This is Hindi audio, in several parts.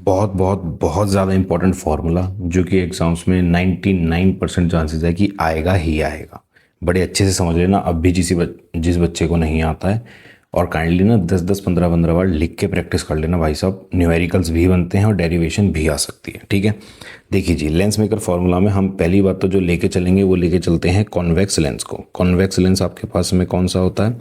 बहुत बहुत बहुत ज़्यादा इंपॉर्टेंट फार्मूला जो कि एग्जाम्स में 99% चांसेस है कि आएगा ही आएगा। बड़े अच्छे से समझ लेना, अब भी जिस बच्चे को नहीं आता है, और काइंडली ना 10-10 15-15 बार लिख के प्रैक्टिस कर लेना भाई साहब। न्यूमेरिकल्स भी बनते हैं और डेरिवेशन भी आ सकती है, ठीक है। देखिए जी, लेंस मेकर फार्मूला में हम पहली बात तो जो लेके चलेंगे वो लेके चलते हैं कॉन्वेक्स लेंस को। कॉन्वेक्स लेंस आपके पास में कौन सा होता है?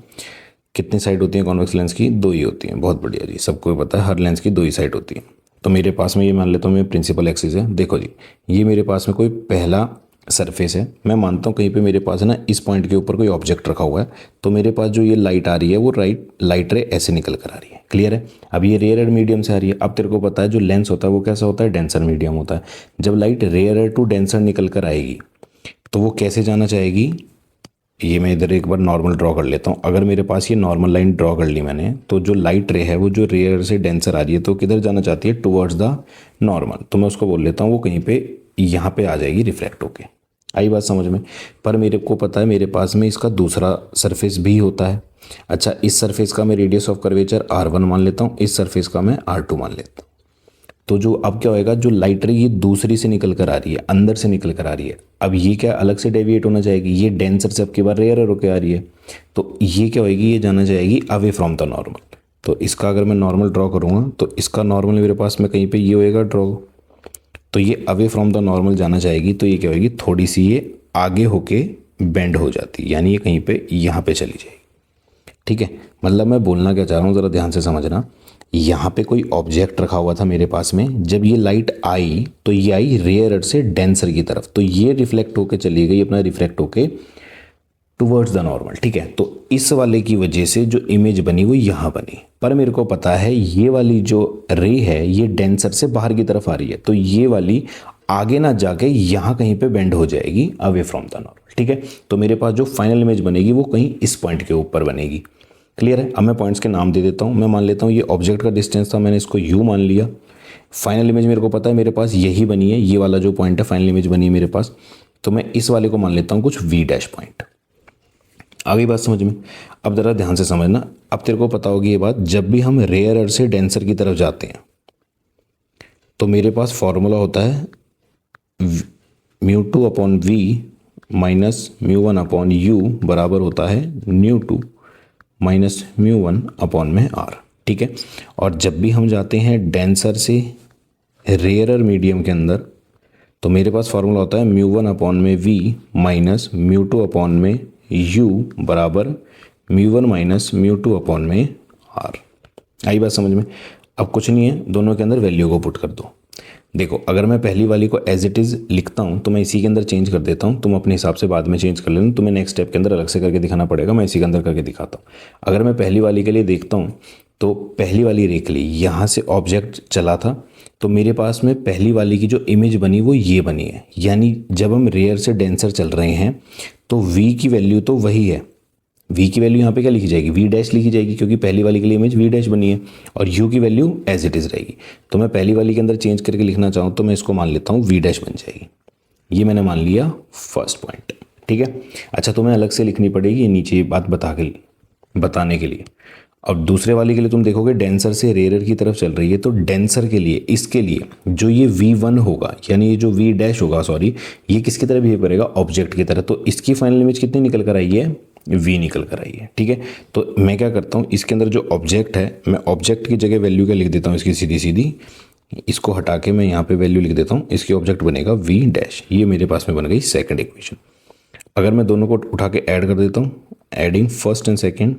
कितनी साइड होती है कॉन्वेक्स लेंस की? दो ही होती हैं। बहुत बढ़िया जी, सबको पता है हर लेंस की दो ही साइड होती है। तो मेरे पास में ये मान लेता हूँ मेरे प्रिंसिपल एक्सिस है। देखो जी, ये मेरे पास में कोई पहला सरफेस है। मैं मानता हूँ कहीं पे मेरे पास है ना इस पॉइंट के ऊपर कोई ऑब्जेक्ट रखा हुआ है, तो मेरे पास जो ये लाइट आ रही है वो लाइट रे ऐसे निकल कर आ रही है। क्लियर है? अब ये रेयर मीडियम से आ रही है। अब तेरे को पता है जो लेंस होता है वो कैसा होता है? डेंसर मीडियम होता है। जब लाइट रेयर टू डेंसर निकल कर आएगी तो वो कैसे जाना चाहेगी? ये मैं इधर एक बार नॉर्मल ड्रॉ कर लेता हूँ। अगर मेरे पास ये नॉर्मल लाइन ड्रॉ कर ली मैंने, तो जो लाइट रे है वो जो रेयर से डेंसर आ रही है तो किधर जाना चाहती है? Towards the normal. तो मैं उसको बोल लेता हूँ वो कहीं पे यहाँ पे आ जाएगी रिफ्लेक्ट होके। आई बात समझ में? पर मेरे को पता है मेरे पास में इसका दूसरा सरफेस भी होता है। अच्छा, इस सरफेस का मैं रेडियस ऑफ कर्वेचर R1 मान लेता हूँ, इस सरफेस का मैं R2 मान लेता हूँ। तो जो अब क्या होएगा, जो लाइट रे ये दूसरी से निकल कर आ रही है, अंदर से निकल कर आ रही है। अब ये क्या अलग से डेविएट होना चाहेगी? ये डेंसर से अब की बार रेयर होकर आ रही है, तो ये क्या होएगी? ये जाना चाहेगी अवे फ्रॉम द नॉर्मल। तो इसका अगर मैं नॉर्मल ड्रॉ करूँगा तो इसका नॉर्मल मेरे पास में कहीं पे ये होएगा ड्रॉ, तो ये अवे फ्रॉम द नॉर्मल जाना चाहेगी। तो ये क्या होएगी? थोड़ी सी ये आगे होके बेंड हो जाती है, यानी ये कहीं पे यहाँ पे चली जाएगी। ठीक है, मतलब मैं बोलना क्या चाह रहा हूँ ज़रा ध्यान से समझना। यहाँ पे कोई ऑब्जेक्ट रखा हुआ था मेरे पास में, जब ये लाइट आई तो ये आई रेयर से डेंसर की तरफ, तो ये रिफ्लेक्ट होके चली गई, अपना रिफ्लेक्ट होके टुवर्ड्स द नॉर्मल। ठीक है, तो इस वाले की वजह से जो इमेज बनी वो यहाँ बनी। पर मेरे को पता है ये वाली जो रे है ये डेंसर से बाहर की तरफ आ रही है, तो ये वाली आगे ना जाके यहाँ कहीं पे बेंड हो जाएगी अवे फ्रॉम द नॉर्मल। ठीक है, तो मेरे पास जो फाइनल इमेज बनेगी वो कहीं इस पॉइंट के ऊपर बनेगी। क्लियर है? अब मैं पॉइंट्स के नाम दे देता हूँ। मैं मान लेता हूँ ये ऑब्जेक्ट का डिस्टेंस था, मैंने इसको यू मान लिया। फाइनल इमेज मेरे को पता है मेरे पास यही बनी है, ये वाला जो पॉइंट है फाइनल इमेज बनी है मेरे पास, तो मैं इस वाले को मान लेता हूँ कुछ वी डैश पॉइंट। आ गई बात समझ में? अब ज़रा ध्यान से समझना। अब तेरे को पता होगी ये बात, जब भी हम रेयर से डेंसर की तरफ जाते हैं तो मेरे पास फॉर्मूला होता है μ2 upon v minus μ1 upon u बराबर होता है μ2 माइनस μ1 अपॉन में आर। ठीक है, और जब भी हम जाते हैं डेंसर से रेयरर मीडियम के अंदर तो मेरे पास फॉर्मूला होता है μ1 अपॉन में वी माइनस μ2 अपॉन में यू बराबर μ1 माइनस μ2 अपॉन में आर। आई बात समझ में? अब कुछ नहीं है, दोनों के अंदर वैल्यू को पुट कर दो। देखो, अगर मैं पहली वाली को एज इट इज़ लिखता हूँ तो मैं इसी के अंदर चेंज कर देता हूँ, तुम अपने हिसाब से बाद में चेंज कर लेना, तुम्हें नेक्स्ट स्टेप के अंदर अलग से करके दिखाना पड़ेगा, मैं इसी के अंदर करके दिखाता हूँ। अगर मैं पहली वाली के लिए देखता हूँ तो पहली वाली रे के लिए यहाँ से ऑब्जेक्ट चला था, तो मेरे पास में पहली वाली की जो इमेज बनी वो ये बनी है। यानी जब हम रेयर से डेंसर चल रहे हैं तो वी की वैल्यू तो वही है। वी की वैल्यू यहाँ पे क्या लिखी जाएगी? वी डैश लिखी जाएगी, क्योंकि पहली वाली के लिए इमेज वी डैश बनी है, और यू की वैल्यू एज इट इज़ रहेगी। तो मैं पहली वाली के अंदर चेंज करके लिखना चाहूँ तो मैं इसको मान लेता हूँ वी डैश बन जाएगी। ये मैंने मान लिया फर्स्ट पॉइंट। ठीक है, अच्छा तुम्हें अलग से लिखनी पड़ेगी नीचे ये बात बताने के लिए। अब दूसरे वाले के लिए तुम देखोगे डेंसर से रेयर की तरफ चल रही है, तो डेंसर के लिए इसके लिए जो ये V1 होगा, यानी ये जो V डैश होगा, सॉरी, ये किसकी तरह बिहेव करेगा? ऑब्जेक्ट की तरह। तो इसकी फाइनल इमेज कितनी निकल कर आई है? V निकल कर आई है। ठीक है, तो मैं क्या करता हूँ, इसके अंदर जो ऑब्जेक्ट है मैं ऑब्जेक्ट की जगह वैल्यू क्या लिख देता हूँ इसकी सीधी सीधी, इसको हटा के मैं यहाँ पे वैल्यू लिख देता हूँ, इसकी ऑब्जेक्ट बनेगा V डैश। ये मेरे पास में बन गई सेकंड इक्वेशन। अगर मैं दोनों को उठा के ऐड कर देता हूँ, एडिंग फर्स्ट एंड सेकेंड,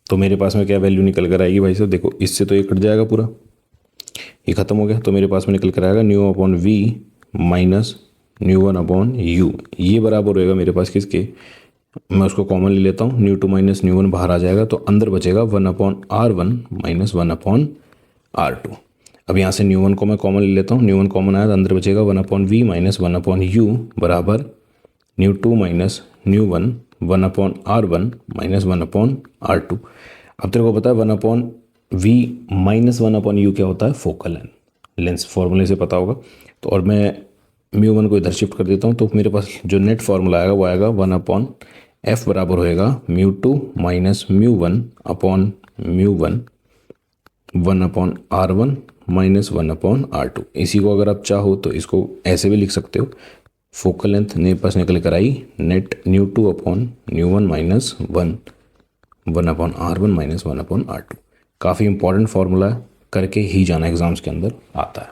तो मेरे पास में क्या वैल्यू निकल कर आएगी भाई साहब? देखो, इससे तो ये कट जाएगा पूरा, ये खत्म हो गया, तो मेरे पास में निकल कर आएगा न्यू upon v minus μ1 upon u. ये बराबर होएगा मेरे पास किसके? मैं उसको कॉमन ले लेता हूँ, μ2 माइनस μ1 बाहर आ जाएगा, तो अंदर बचेगा 1 upon R1 minus 1 upon R2। अब यहाँ से μ1 को मैं कॉमन ले लेता हूँ, μ1 कॉमन आया तो अंदर बचेगा 1 upon v minus 1 upon u बराबर μ2 minus μ1 1 upon R1 minus 1 upon R2। अब तेरे को पता है 1 upon v minus 1 upon u क्या होता है? फोकल लेंथ, लेंस फॉर्मूले से पता होगा। तो और मैं μ1 को इधर शिफ्ट कर देता हूँ, तो मेरे पास जो नेट फॉर्मूला आएगा वो आएगा 1 अपॉन एफ बराबर होएगा μ2 minus μ1 upon μ1 1/r1 minus 1/r2। इसी को अगर आप चाहो तो इसको ऐसे भी लिख सकते हो, फोकल लेंथ नेपस निकल कर आई net μ2/μ1 minus 1/r1 minus 1/r2। काफ़ी इंपॉर्टेंट फॉर्मूला, करके ही जाना एग्जाम्स के अंदर आता है।